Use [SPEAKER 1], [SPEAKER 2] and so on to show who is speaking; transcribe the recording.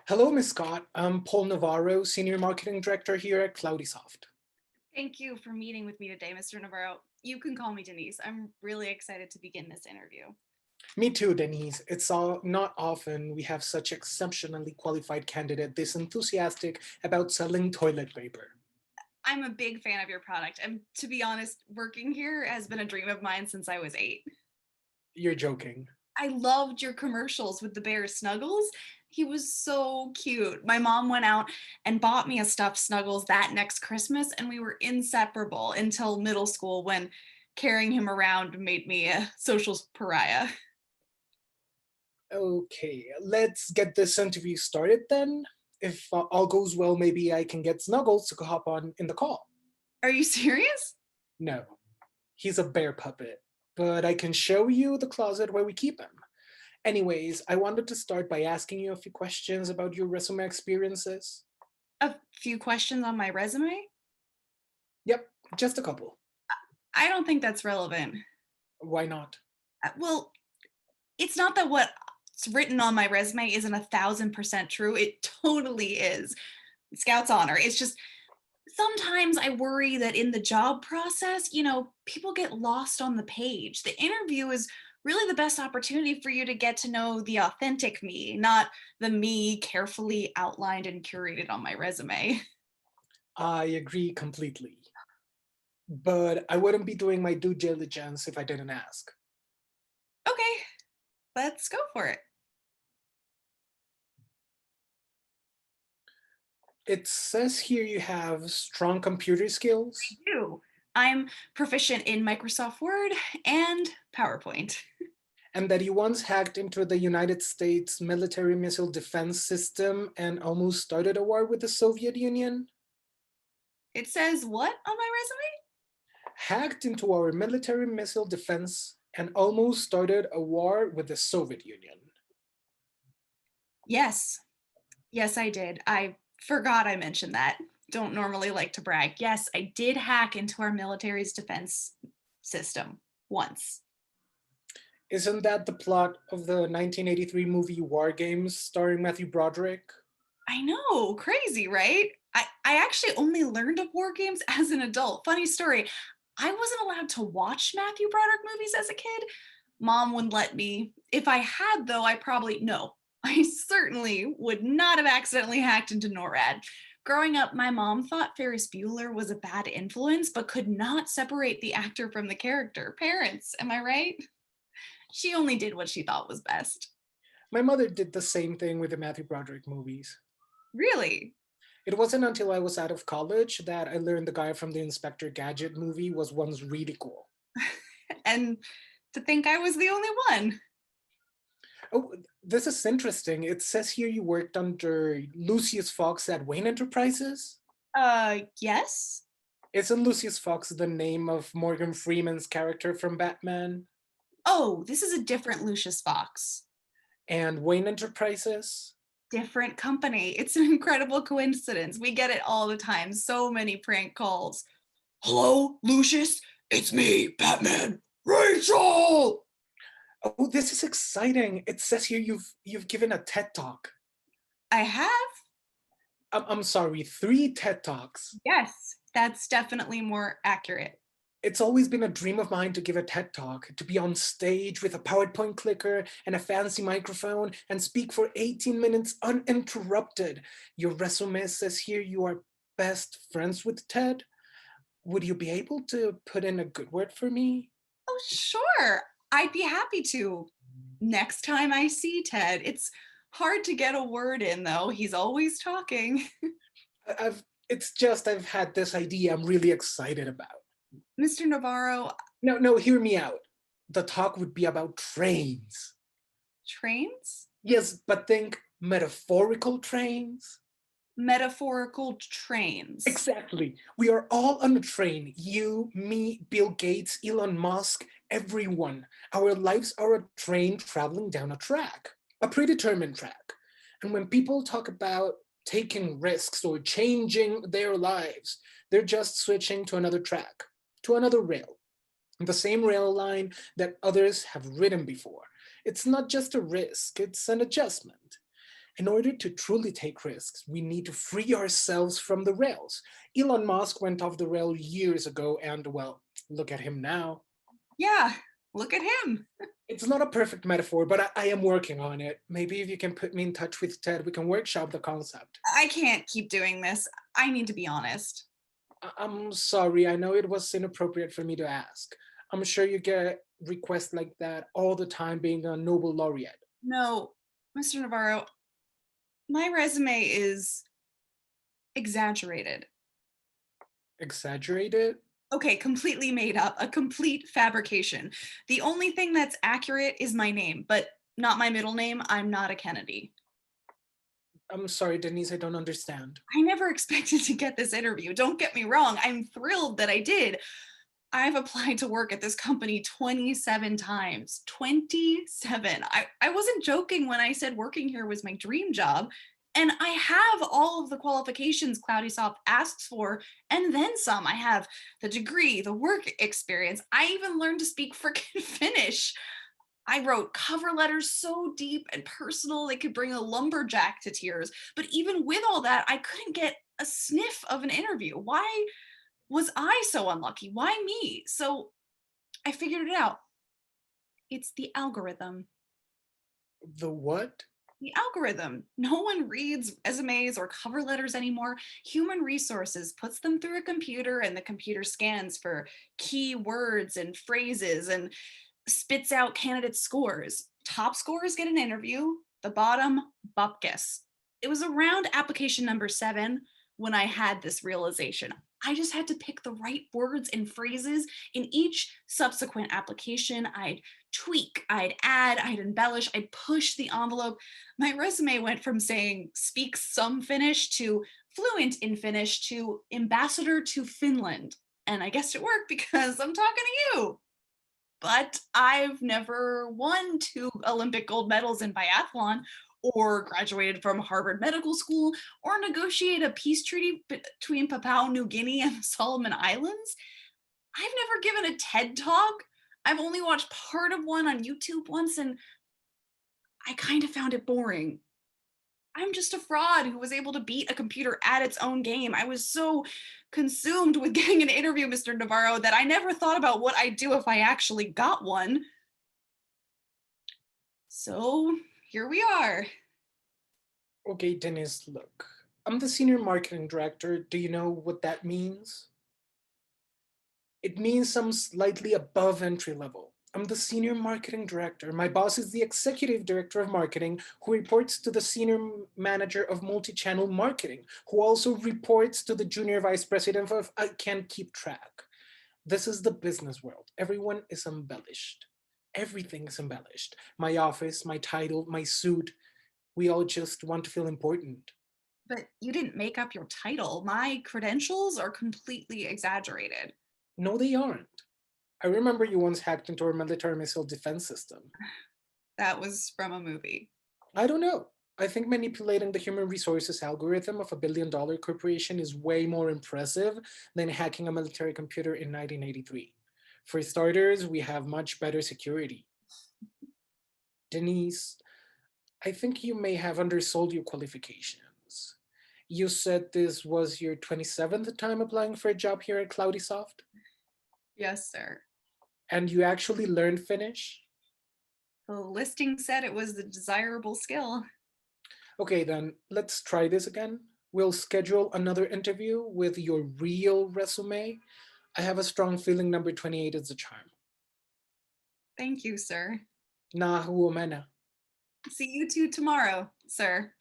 [SPEAKER 1] Hello, Ms. Scott. I'm Paul Navarro, Senior Marketing Director here at Cloudysoft.
[SPEAKER 2] Thank you for meeting with me today, Mr. Navarro. You can call me Denise. I'm really excited to begin this interview.
[SPEAKER 1] Me too, Denise. Not often we have such exceptionally qualified candidate this enthusiastic about selling toilet paper.
[SPEAKER 2] I'm a big fan of your product, and to be honest, working here has been a dream of mine since I was 8.
[SPEAKER 1] You're joking.
[SPEAKER 2] I loved your commercials with the bear Snuggles. He was so cute. My mom went out and bought me a stuffed Snuggles that next Christmas, and we were inseparable until middle school when carrying him around made me a social pariah.
[SPEAKER 1] Okay, let's get this interview started then. If all goes well, maybe I can get Snuggles to hop on in the call.
[SPEAKER 2] Are you serious?
[SPEAKER 1] No, he's a bear puppet, but I can show you the closet where we keep him. Anyways, I wanted to start by asking you a few questions about your resume experiences.
[SPEAKER 2] A few questions on my resume?
[SPEAKER 1] Yep, just a couple.
[SPEAKER 2] I don't think that's relevant.
[SPEAKER 1] Why not?
[SPEAKER 2] Well, it's not that what's written on my resume isn't 1,000% true. It totally is. Scout's honor. It's just sometimes I worry that in the job process, people get lost on the page. The interview is really the best opportunity for you to get to know the authentic me, not the me carefully outlined and curated on my resume.
[SPEAKER 1] I agree completely. But I wouldn't be doing my due diligence if I didn't ask.
[SPEAKER 2] Okay, let's go for it.
[SPEAKER 1] It says here you have strong computer skills
[SPEAKER 2] Do. I'm proficient in Microsoft Word and PowerPoint.
[SPEAKER 1] and that you once hacked into the United States military missile defense system and almost started a war with the Soviet Union.
[SPEAKER 2] It says what on my
[SPEAKER 1] Hacked into our military missile defense and almost started a war with the Soviet Union.
[SPEAKER 2] Yes. Yes, I did. I forgot I mentioned that. Don't normally like to brag. Yes, I did hack into our military's defense system once.
[SPEAKER 1] Isn't that the plot of the 1983 movie War Games starring Matthew Broderick?
[SPEAKER 2] I know, crazy, right? I actually only learned of war games as an adult. Funny story. I wasn't allowed to watch Matthew Broderick movies as a kid. Mom wouldn't let me. If I had, though, I probably, no, I certainly would not have accidentally hacked into NORAD. Growing up, my mom thought Ferris Bueller was a bad influence, but could not separate the actor from the character. Parents, am I right? She only did what she thought was best.
[SPEAKER 1] My mother did the same thing with the Matthew Broderick movies.
[SPEAKER 2] Really?
[SPEAKER 1] It wasn't until I was out of college that I learned the guy from the Inspector Gadget movie was once really cool.
[SPEAKER 2] And to think I was the only one.
[SPEAKER 1] Oh, this is interesting. It says here you worked under Lucius Fox at Wayne Enterprises?
[SPEAKER 2] Yes?
[SPEAKER 1] Isn't Lucius Fox the name of Morgan Freeman's character from Batman?
[SPEAKER 2] Oh, this is a different Lucius Fox.
[SPEAKER 1] And Wayne Enterprises?
[SPEAKER 2] Different company. It's an incredible coincidence. We get it all the time. So many prank calls. Hello, Lucius? It's me, Batman. Rachel!
[SPEAKER 1] Oh, this is exciting. It says here you've given a TED Talk.
[SPEAKER 2] I have?
[SPEAKER 1] I'm sorry, 3 TED Talks.
[SPEAKER 2] Yes, that's definitely more accurate.
[SPEAKER 1] It's always been a dream of mine to give a TED Talk, to be on stage with a PowerPoint clicker and a fancy microphone and speak for 18 minutes uninterrupted. Your resume says here you are best friends with Ted. Would you be able to put in a good word for me?
[SPEAKER 2] Oh, sure. I'd be happy to. Next time I see Ted, it's hard to get a word in, though. He's always talking.
[SPEAKER 1] I've had this idea I'm really excited about.
[SPEAKER 2] Mr. Navarro,
[SPEAKER 1] No, hear me out. The talk would be about trains.
[SPEAKER 2] trains?
[SPEAKER 1] Yes, but think metaphorical trains.
[SPEAKER 2] Metaphorical trains.
[SPEAKER 1] Exactly. We are all on a train. You, me, Bill Gates, Elon Musk, everyone. Our lives are a train traveling down a track, a predetermined track. And when people talk about taking risks or changing their lives, they're just switching to another track, to another rail, the same rail line that others have ridden before. It's not just a risk, it's an adjustment. In order to truly take risks, we need to free ourselves from the rails. Elon Musk went off the rail years ago, and well, look at him now.
[SPEAKER 2] Yeah, look at him.
[SPEAKER 1] It's not a perfect metaphor, but I am working on it. Maybe if you can put me in touch with Ted, we can workshop the concept.
[SPEAKER 2] I can't keep doing this. I need to be honest.
[SPEAKER 1] I'm sorry, I know it was inappropriate for me to ask. I'm sure you get requests like that all the time being a Nobel laureate.
[SPEAKER 2] No, Mr. Navarro, my resume is exaggerated.
[SPEAKER 1] Exaggerated?
[SPEAKER 2] Okay, completely made up, a complete fabrication. The only thing that's accurate is my name, but not my middle name. I'm not a Kennedy.
[SPEAKER 1] I'm sorry, Denise, I don't understand.
[SPEAKER 2] I never expected to get this interview. Don't get me wrong. I'm thrilled that I did. I've applied to work at this company 27 times. 27. I wasn't joking when I said working here was my dream job. And I have all of the qualifications Cloudy Soft asks for, and then some. I have the degree, the work experience. I even learned to speak freaking Finnish. I wrote cover letters so deep and personal they could bring a lumberjack to tears. But even with all that, I couldn't get a sniff of an interview. Why was I so unlucky? Why me? So I figured it out. It's the algorithm.
[SPEAKER 1] The what?
[SPEAKER 2] The algorithm. No one reads resumes or cover letters anymore. Human resources puts them through a computer, and the computer scans for key words and phrases and spits out candidate scores. Top scores get an interview, the bottom, bupkis. It was around application number 7 when I had this realization. I just had to pick the right words and phrases in each subsequent application. I'd tweak, I'd add, I'd embellish, I'd push the envelope. My resume went from saying speaks some Finnish to fluent in Finnish to ambassador to Finland. And I guess it worked because I'm talking to you. But I've never won 2 Olympic gold medals in biathlon, or graduated from Harvard Medical School, or negotiated a peace treaty between Papua New Guinea and the Solomon Islands. I've never given a TED talk. I've only watched part of one on YouTube once, and I kind of found it boring. I'm just a fraud who was able to beat a computer at its own game. I was so consumed with getting an interview, Mr. Navarro, that I never thought about what I'd do if I actually got one. So here we are.
[SPEAKER 1] Okay, Denise, look. I'm the senior marketing director. Do you know what that means? It means I'm slightly above entry level. I'm the senior marketing director. My boss is the executive director of marketing, who reports to the senior manager of multi-channel marketing, who also reports to the junior vice president of I can't keep track. This is the business world. Everyone is embellished. Everything is embellished. My office, my title, my suit. We all just want to feel important.
[SPEAKER 2] But you didn't make up your title. My credentials are completely exaggerated.
[SPEAKER 1] No, they aren't. I remember you once hacked into our military missile defense system.
[SPEAKER 2] That was from a movie.
[SPEAKER 1] I don't know. I think manipulating the human resources algorithm of $1 billion corporation is way more impressive than hacking a military computer in 1983. For starters, we have much better security. Denise, I think you may have undersold your qualifications. You said this was your 27th time applying for a job here at Cloudy Soft,
[SPEAKER 2] Yes, sir.
[SPEAKER 1] and you actually learned Finnish?
[SPEAKER 2] The listing said it was the desirable skill.
[SPEAKER 1] Okay, then let's try this again. We'll schedule another interview with your real resume. I have a strong feeling number 28 is the charm.
[SPEAKER 2] Thank you, sir.
[SPEAKER 1] Na huomena.
[SPEAKER 2] See you two tomorrow, sir.